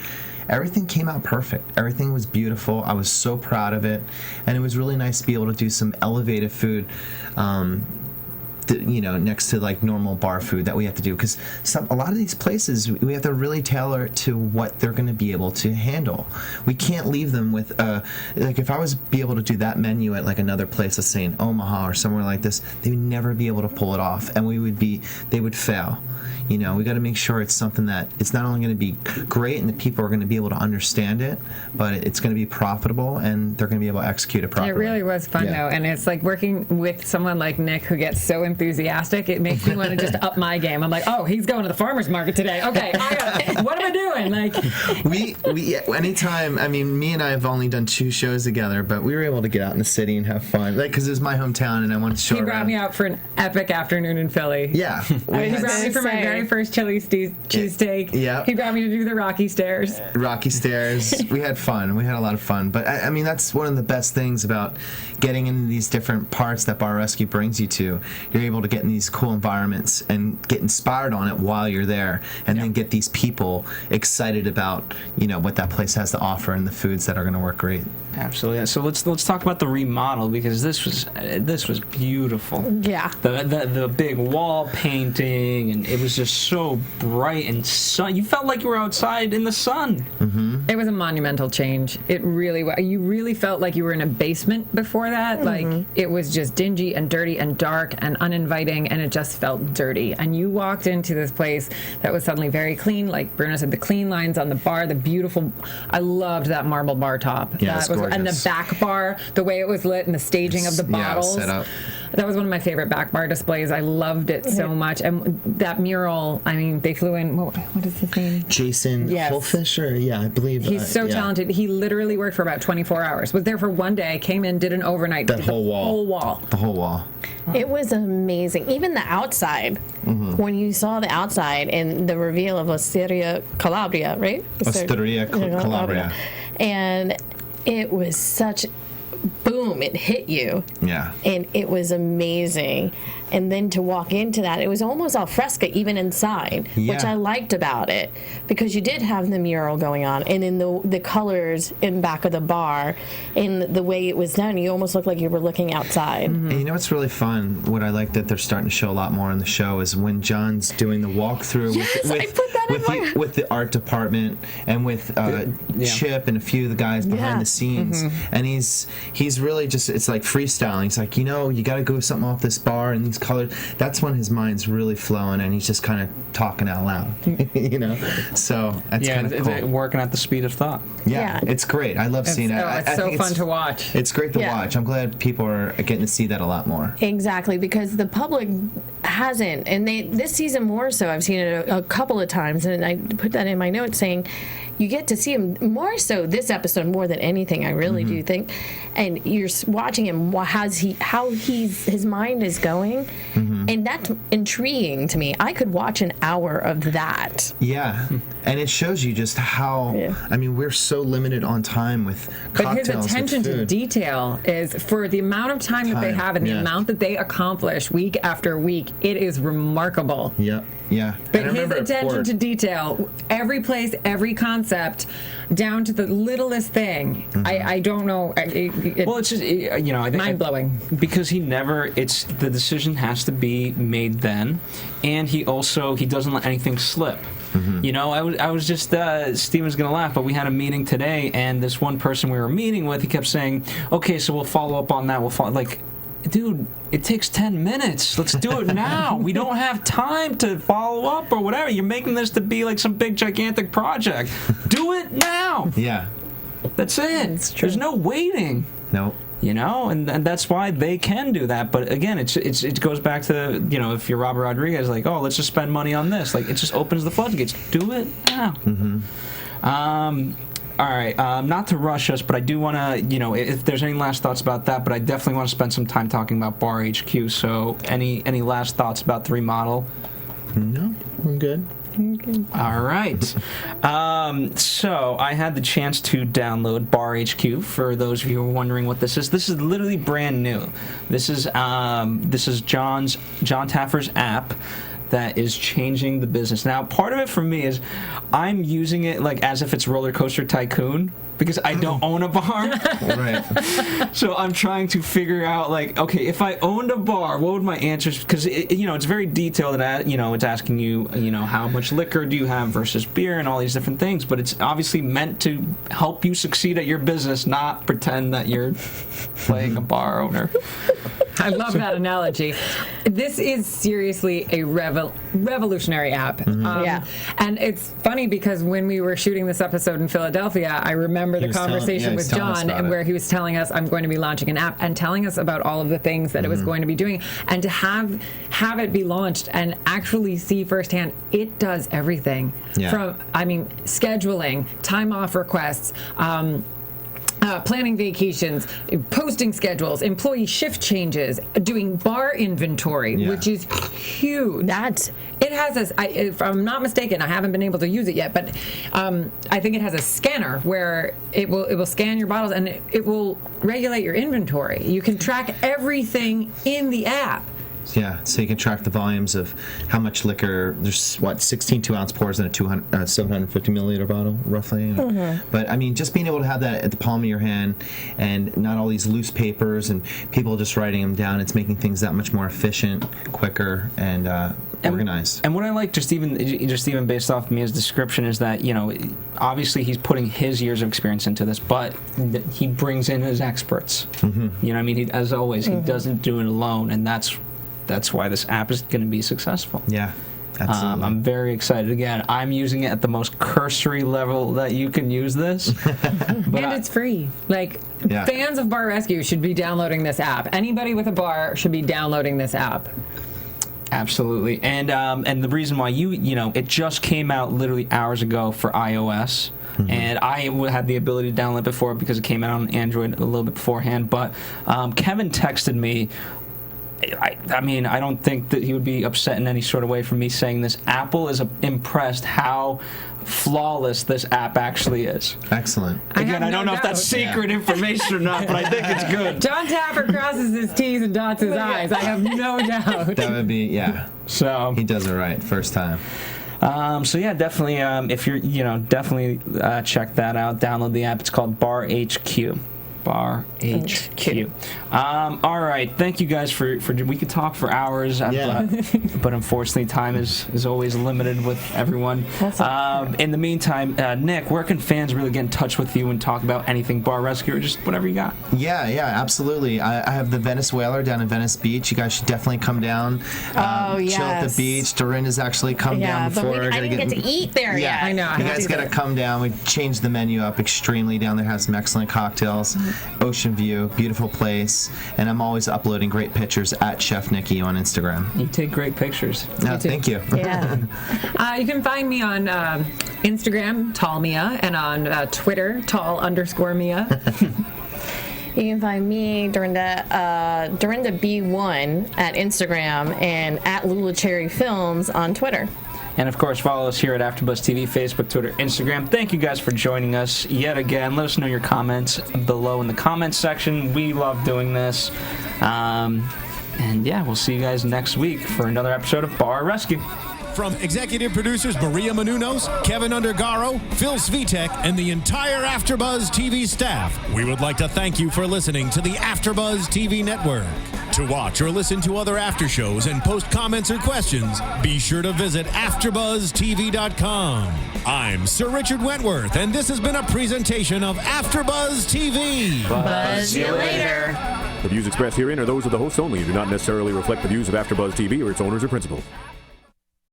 Everything came out perfect. Everything was beautiful. I was so proud of it. And it was really nice to be able to do some elevated food, next to normal bar food that we have to do, because a lot of these places we have to really tailor it to what they're going to be able to handle. We can't leave them with if I was be able to do that menu at another place, let's say in Omaha or somewhere like this, they would never be able to pull it off, and they would fail. We got to make sure it's something that it's not only going to be great and the people are going to be able to understand it, but it's going to be profitable and they're going to be able to execute it properly. It really was fun though, and it's like working with someone like Nick who gets so enthusiastic. It makes me want to just up my game. I'm like, oh, he's going to the farmer's market today. Okay, what am I doing? We anytime. I mean, me and I have only done 2 shows together, but we were able to get out in the city and have fun, because it was my hometown and I wanted to show. He brought me out for an epic afternoon in Philly. Yeah, he brought me for my very first chili cheesesteak. Yeah. He brought me to do the Rocky Stairs. We had fun. We had a lot of fun. But I mean, that's one of the best things about getting into these different parts that Bar Rescue brings you to. You're you're able to get in these cool environments and get inspired on it while you're there, and then get these people excited about, you know, what that place has to offer and the foods that are going to work great. Absolutely. So let's talk about the remodel, because this was beautiful. Yeah. The big wall painting, and it was just so bright and sun. You felt like you were outside in the sun. It was a monumental change. It really was. You really felt like you were in a basement before that. Like, it was just dingy and dirty and dark and uninviting, and it just felt dirty. And you walked into this place that was suddenly very clean. Like Bruno said, the clean lines on the bar, the beautiful. I loved that marble bar top. Yeah, it's gorgeous. And the back bar, the way it was lit, and the staging of the bottles. Set up. That was one of my favorite back bar displays. I loved it so much. And that mural, I mean, they flew in. What is his name? Jason Holfisher. Yeah, I believe. He's so talented. He literally worked for about 24 hours. Was there for one day, came in, did an overnight. That whole wall. The whole wall. It was amazing. Even the outside, when you saw the outside and the reveal of Osteria Calabria, right? Osteria Calabria. And it was such, boom, it hit you. Yeah. And it was amazing. And then to walk into that, it was almost al fresco even inside, which I liked about it, because you did have the mural going on, and in the colors in back of the bar, and the way it was done, you almost looked like you were looking outside. And you know what's really fun? What I like that they're starting to show a lot more in the show is when John's doing the walkthrough with the art department and with Chip and a few of the guys behind the scenes, and he's really just, it's like freestyling. He's like, you know, you got to go something off this bar and these colors. That's when his mind's really flowing and he's just kind of talking out loud, you know. So that's kind of cool. Working at the speed of thought. Yeah, it's great. I love seeing it. It's so fun to watch. It's great to watch. I'm glad people are getting to see that a lot more. Exactly, because the public hasn't, and this season more so. I've seen it a couple of times, and I put that in my notes saying you get to see him more so this episode more than anything. I really do think, and you're watching him how his mind is going, and that's intriguing to me. I could watch an hour of that. Yeah, and it shows you just how. I mean, we're so limited on time with cocktails. But his attention to detail is, for the amount of time that they have and the amount that they accomplish week after week, it is remarkable. Yeah. But his attention to detail, every place, every concept, down to the littlest thing. I don't know. Well, it's just, I think mind blowing, because the decision has to be made then, and he doesn't let anything slip. You know, I was just Steven's gonna laugh, but we had a meeting today, and this one person we were meeting with, he kept saying, "Okay, so we'll follow up on that. Dude, it takes 10 minutes. Let's do it now. We don't have time to follow up or whatever. You're making this to be like some big gigantic project. Do it now." Yeah. That's it. There's no waiting. No. You know, and that's why they can do that. But again, it goes back to, you know, if you're Robert Rodriguez, like, oh, let's just spend money on this. Like, it just opens the floodgates. Do it now. All right, not to rush us, but I do want to, you know, if there's any last thoughts about that, but I definitely want to spend some time talking about Bar HQ. So any last thoughts about the remodel? No, I'm good. All right. So I had the chance to download Bar HQ. For those of you who are wondering what this is literally brand new. This is John Taffer's app that is changing the business. Now, part of it for me is I'm using it like as if it's Roller Coaster Tycoon, because I don't own a bar. Right. So I'm trying to figure out, like, okay, if I owned a bar, what would my answers? Because it's very detailed. It's asking you, how much liquor do you have versus beer and all these different things. But it's obviously meant to help you succeed at your business, not pretend that you're playing a bar owner. I love that analogy. This is seriously a revolutionary app. And it's funny because when we were shooting this episode in Philadelphia, I remember the conversation with John, and where he was telling us, I'm going to be launching an app, and telling us about all of the things that it was going to be doing, and to have it be launched and actually see firsthand, it does everything. From, scheduling, time off requests, planning vacations, posting schedules, employee shift changes, doing bar inventory, which is huge. It has if I'm not mistaken, I haven't been able to use it yet, but I think it has a scanner where it will scan your bottles and it will regulate your inventory. You can track everything in the app. Yeah, so you can track the volumes of how much liquor. There's 16 2-ounce pours in a 750 milliliter bottle, roughly. But I mean, just being able to have that at the palm of your hand, and not all these loose papers and people just writing them down. It's making things that much more efficient, quicker, and organized. And what I like, just even based off Mia's description, is that obviously he's putting his years of experience into this, but he brings in his experts. You know what I mean? As always, he doesn't do it alone, and that's why this app is going to be successful. Yeah, absolutely. I'm very excited. Again, I'm using it at the most cursory level that you can use this. But and it's free. Fans of Bar Rescue should be downloading this app. Anybody with a bar should be downloading this app. Absolutely. And the reason why it just came out literally hours ago for iOS. And I had the ability to download it before because it came out on Android a little bit beforehand. But Kevin texted me. I mean, I don't think that he would be upset in any sort of way for me saying this. Apple is impressed how flawless this app actually is. Excellent. Again, I don't know if that's secret information or not, but I think it's good. John Tapper crosses his T's and dots his I's. I have no doubt. That would be, So he does it right first time. So yeah, definitely. If you're, definitely check that out. Download the app. It's called Bar HQ. Bar HQ. All right. Thank you guys for we could talk for hours, but unfortunately time is always limited with everyone. In the meantime, Nick, where can fans really get in touch with you and talk about anything Bar Rescue or just whatever you got? Yeah, absolutely. I have the Venice Whaler down in Venice Beach. You guys should definitely come down. Chill at the beach. Dorinda's actually come down before. But I didn't get to eat there yet. I know. You guys got to come down. We changed the menu up extremely down there. Has some excellent cocktails. Ocean view, beautiful place, and I'm always uploading great pictures at Chef Nikki on Instagram. You take great pictures. Thank you. Yeah. You can find me on Instagram, TallMia, and on Twitter, Tall_Mia. You can find me Dorinda B1 at Instagram and at Lula Cherry Films on Twitter. And of course, follow us here at AfterBuzz TV, Facebook, Twitter, Instagram. Thank you guys for joining us yet again. Let us know your comments below in the comments section. We love doing this. And yeah, we'll see you guys next week for another episode of Bar Rescue. From executive producers Maria Menounos, Kevin Undergaro, Phil Svitek, and the entire AfterBuzz TV staff, we would like to thank you for listening to the AfterBuzz TV network. To watch or listen to other after shows and post comments or questions, be sure to visit AfterBuzzTV.com. I'm Sir Richard Wentworth, and this has been a presentation of AfterBuzz TV. Buzz you later. The views expressed herein are those of the hosts only and do not necessarily reflect the views of AfterBuzz TV or its owners or principals.